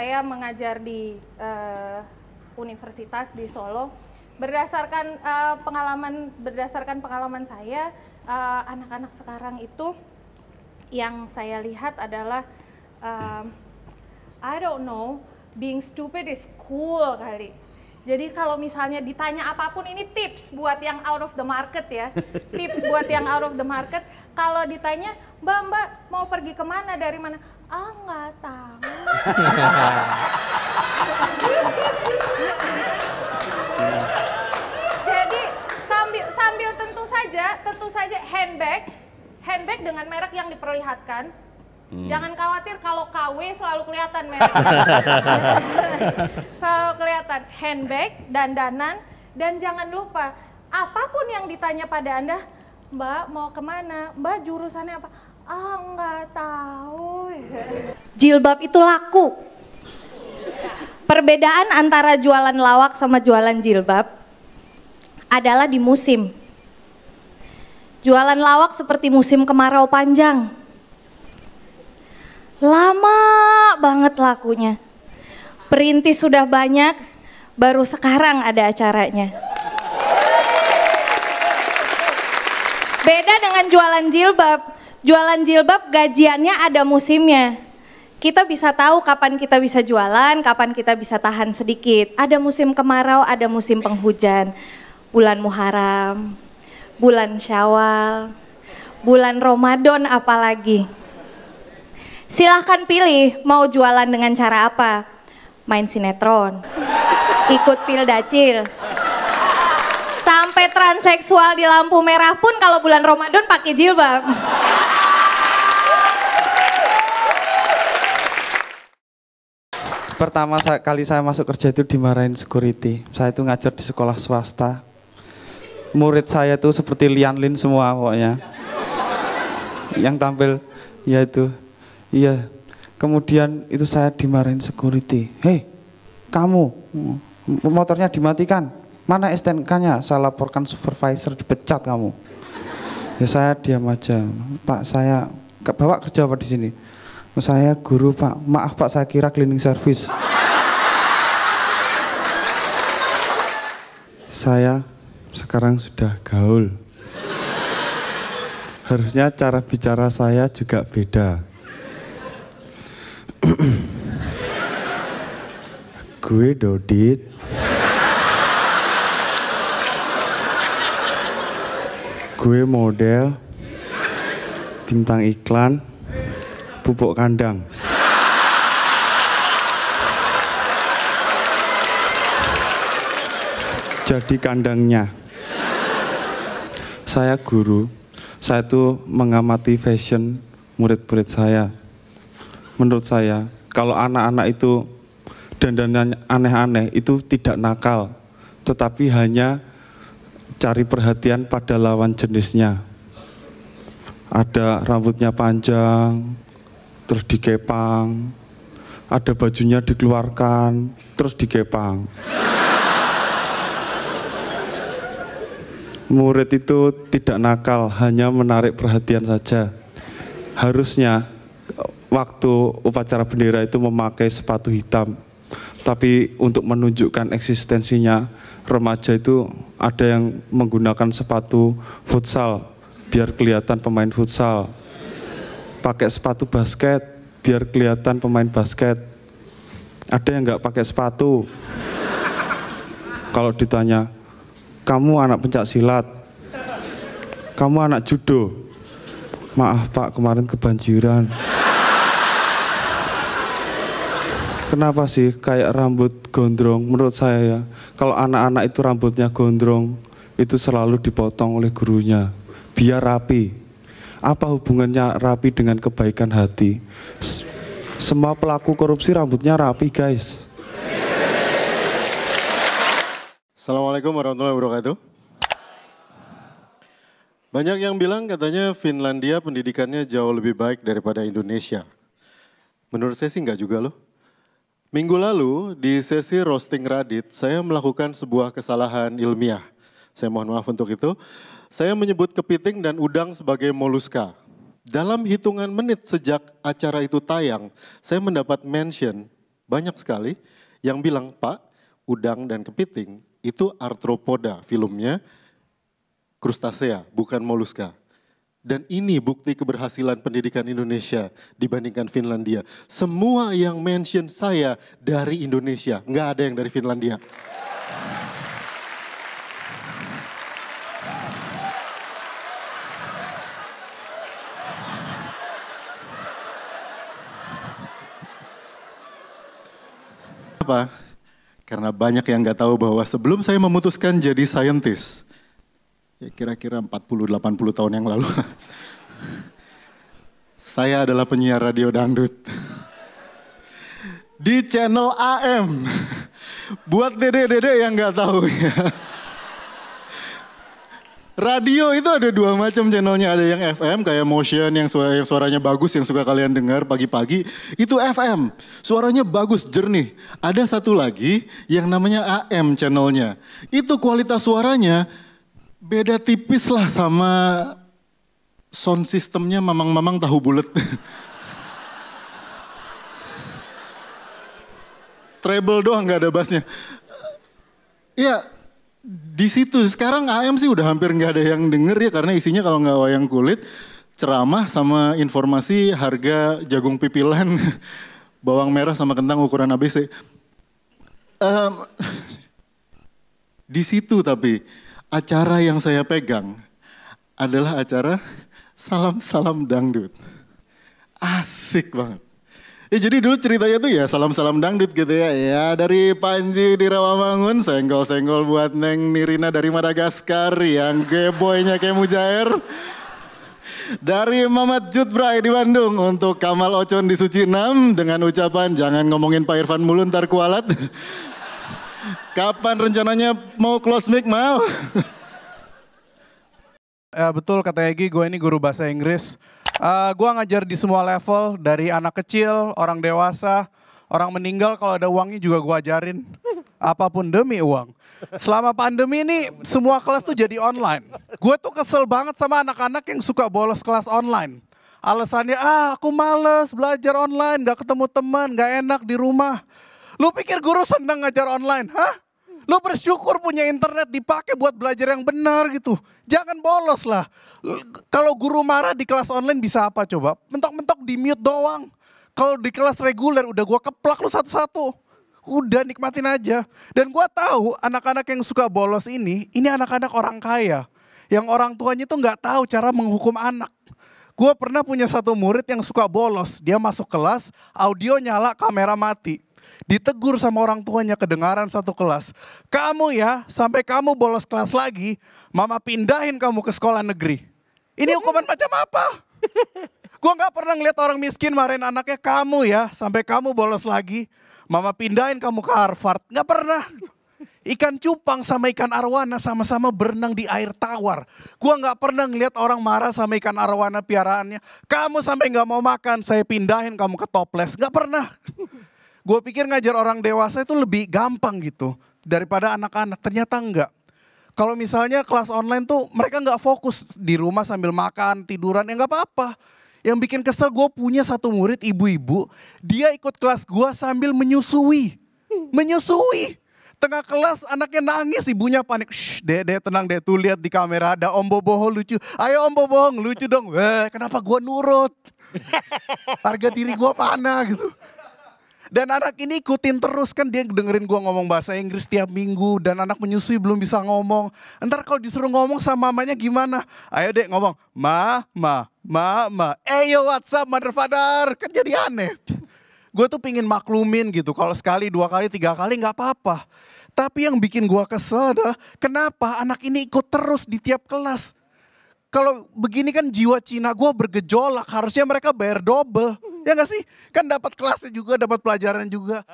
saya mengajar di universitas di Solo. Berdasarkan pengalaman saya, anak-anak sekarang itu yang saya lihat adalah I don't know, being stupid is cool kali. Jadi kalau misalnya ditanya apapun, ini tips buat yang out of the market ya. Tips buat yang out of the market. Kalau ditanya, Mbak mau pergi kemana, dari mana? Ah, nggak tahu. Jadi sambil tentu saja handbag dengan merek yang diperlihatkan. Jangan khawatir kalau KW selalu kelihatan mereknya. Selalu kelihatan handbag, dandanan, dan jangan lupa apapun yang ditanya pada Anda, Mbak mau kemana? Mbak jurusannya apa? Ah, nggak tahu. Jilbab itu laku. Perbedaan antara jualan lawak sama jualan jilbab adalah di musim. Jualan lawak seperti musim kemarau panjang. Lama banget lakunya. Perintis sudah banyak, baru sekarang ada acaranya. Beda dengan jualan jilbab. Jualan jilbab gajiannya ada musimnya. Kita bisa tahu kapan kita bisa jualan, kapan kita bisa tahan sedikit. Ada musim kemarau, ada musim penghujan. Bulan Muharram, bulan Syawal, bulan Ramadan apalagi. Silahkan pilih mau jualan dengan cara apa. Main sinetron, ikut pildacil, sampai transseksual di lampu merah pun kalau bulan Ramadan pakai jilbab. Pertama kali saya masuk kerja itu dimarahin security. Saya itu ngajar di sekolah swasta. Murid saya itu seperti Lian Lin semua pokoknya. Yang tampil ya itu. Iya. Kemudian itu saya dimarahin security. Hei, kamu motornya dimatikan. Mana STNK-nya? Saya laporkan supervisor, dipecat kamu. Ya saya diam aja. Pak, saya bawa kerja apa di sini? Saya guru Pak, maaf Pak, saya kira cleaning service. Saya sekarang sudah gaul. Harusnya cara bicara saya juga beda. Gue Dodit. Gue model, bintang iklan, pupuk kandang. Jadi kandangnya. Saya guru, saya tuh mengamati fashion murid-murid saya. Menurut saya, kalau anak-anak itu dandanan aneh-aneh itu tidak nakal, tetapi hanya cari perhatian pada lawan jenisnya. Ada rambutnya panjang, terus dikepang, ada bajunya dikeluarkan, terus dikepang. Murid itu tidak nakal, hanya menarik perhatian saja. Harusnya waktu upacara bendera itu memakai sepatu hitam. Tapi untuk menunjukkan eksistensinya, remaja itu ada yang menggunakan sepatu futsal, biar kelihatan pemain futsal. Pakai sepatu basket, biar kelihatan pemain basket. Ada yang nggak pakai sepatu. Kalau ditanya, kamu anak pencak silat, kamu anak judo. Maaf Pak, kemarin kebanjiran. Kenapa sih kayak rambut gondrong? Menurut saya ya, kalau anak-anak itu rambutnya gondrong, itu selalu dipotong oleh gurunya, biar rapi. Apa hubungannya rapi dengan kebaikan hati? Semua pelaku korupsi rambutnya rapi, guys. Assalamualaikum warahmatullahi wabarakatuh. Banyak yang bilang katanya Finlandia pendidikannya jauh lebih baik daripada Indonesia. Menurut saya sih enggak juga loh. Minggu lalu di sesi roasting Radit, saya melakukan sebuah kesalahan ilmiah. Saya mohon maaf untuk itu. Saya menyebut kepiting dan udang sebagai moluska. Dalam hitungan menit sejak acara itu tayang, saya mendapat mention banyak sekali yang bilang, Pak, udang dan kepiting itu arthropoda, filumnya krustasea, bukan moluska. Dan ini bukti keberhasilan pendidikan Indonesia dibandingkan Finlandia. Semua yang mention saya dari Indonesia, nggak ada yang dari Finlandia. Apa? Karena banyak yang nggak tahu bahwa sebelum saya memutuskan jadi scientist, ya kira-kira 40-80 tahun yang lalu, saya adalah penyiar radio dangdut di channel AM. Buat dede-dede yang nggak tahu ya. Radio itu ada dua macam channelnya, ada yang FM kayak Motion yang suaranya bagus yang suka kalian dengar pagi-pagi, itu FM, suaranya bagus, jernih. Ada satu lagi yang namanya AM channelnya, itu kualitas suaranya beda tipis lah sama sound systemnya mamang-mamang tahu bulet. Treble doang gak ada bassnya. Iya. Di situ sekarang AM sih udah hampir nggak ada yang denger ya karena isinya kalau nggak wayang kulit, ceramah sama informasi harga jagung pipilan, bawang merah sama kentang ukuran ABC. Di situ tapi acara yang saya pegang adalah acara salam-salam dangdut. Asik banget. Ya jadi dulu ceritanya tuh ya salam-salam dangdut gitu ya. Ya dari Panji di Rawamangun, senggol-senggol buat Neng Nirina dari Madagaskar yang geboynya kayak Mujair. Dari Mamat Jutbrai di Bandung untuk Kamal Ocon di Sucinam dengan ucapan jangan ngomongin Pak Irfan mulu ntar kualat. Kapan rencananya mau close mic Mal? Ya, betul kata Egi, gue ini guru bahasa Inggris. Gue ngajar di semua level, dari anak kecil, orang dewasa, orang meninggal, kalau ada uangnya juga gue ajarin. Apapun demi uang. Selama pandemi ini semua kelas tuh jadi online. Gue tuh kesel banget sama anak-anak yang suka bolos kelas online. Alasannya, aku males belajar online, gak ketemu teman, gak enak di rumah. Lu pikir guru senang ngajar online? Hah? Lu bersyukur punya internet dipakai buat belajar yang benar gitu. Jangan bolos lah. Kalau guru marah di kelas online bisa apa coba? Mentok-mentok di mute doang. Kalau di kelas reguler udah gua keplak lu satu-satu. Udah nikmatin aja. Dan gua tahu anak-anak yang suka bolos ini anak-anak orang kaya. Yang orang tuanya tuh gak tahu cara menghukum anak. Gua pernah punya satu murid yang suka bolos. Dia masuk kelas, audio nyala, kamera mati. Ditegur sama orang tuanya, kedengaran satu kelas. Kamu ya, sampai kamu bolos kelas lagi, mama pindahin kamu ke sekolah negeri. Ini hukuman macam apa? Gue gak pernah ngeliat orang miskin marahin anaknya, kamu ya, sampai kamu bolos lagi, mama pindahin kamu ke Harvard. Gak pernah. Ikan cupang sama ikan arwana sama-sama berenang di air tawar. Gue gak pernah ngeliat orang marah sama ikan arwana piaraannya. Kamu sampai gak mau makan, saya pindahin kamu ke toples. Gak pernah. Gue pikir ngajar orang dewasa itu lebih gampang gitu daripada anak-anak. Ternyata enggak. Kalau misalnya kelas online tuh mereka nggak fokus di rumah sambil makan, tiduran, ya nggak apa-apa. Yang bikin kesel, gue punya satu murid ibu-ibu, dia ikut kelas gue sambil menyusui. Menyusui. Tengah kelas anaknya nangis, ibunya panik. Shh, dek tenang deh, tuh lihat di kamera ada Om Boboho lucu. Ayo Om Boboho lucu dong. Kenapa gue nurut? Harga diri gue mana gitu. Dan anak ini ikutin terus kan, dia dengerin gua ngomong bahasa Inggris tiap minggu. Dan anak menyusui belum bisa ngomong. Ntar kalau disuruh ngomong sama mamanya gimana? Ayo dek ngomong, ma. Yo what's up mother father? Kan jadi aneh. Gue tuh pingin maklumin gitu. Kalau sekali, 2 kali, 3 kali gak apa-apa. Tapi yang bikin gua kesel adalah kenapa anak ini ikut terus di tiap kelas. Kalau begini kan jiwa Cina gue bergejolak. Harusnya mereka bayar double. Ya gak sih? Kan dapat kelasnya juga, dapat pelajaran juga.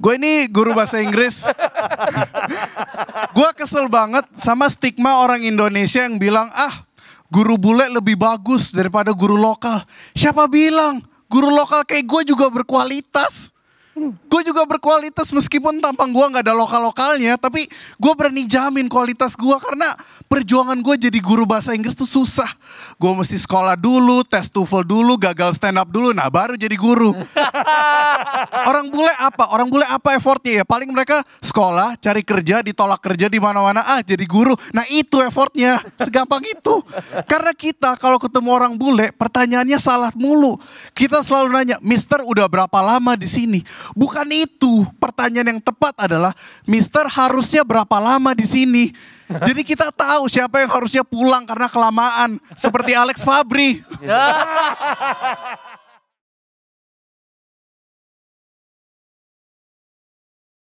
Gue ini guru bahasa Inggris. Gue kesel banget sama stigma orang Indonesia yang bilang, guru bule lebih bagus daripada guru lokal. Siapa bilang? Guru lokal kayak gue juga berkualitas. Gue juga berkualitas meskipun tampang gue gak ada lokal-lokalnya. Tapi gue berani jamin kualitas gue. Karena perjuangan gue jadi guru bahasa Inggris tuh susah. Gue mesti sekolah dulu, tes TOEFL dulu, gagal stand up dulu. Nah baru jadi guru. Orang bule apa? Orang bule apa effortnya ya? Paling mereka sekolah, cari kerja, ditolak kerja di mana-mana. Jadi guru. Nah itu effortnya. Segampang itu. Karena kita kalau ketemu orang bule, pertanyaannya salah mulu. Kita selalu nanya, Mister udah berapa lama di sini? Bukan itu. Pertanyaan yang tepat adalah, Mister harusnya berapa lama di sini? Jadi kita tahu siapa yang harusnya pulang karena kelamaan. Seperti Alex Fabri.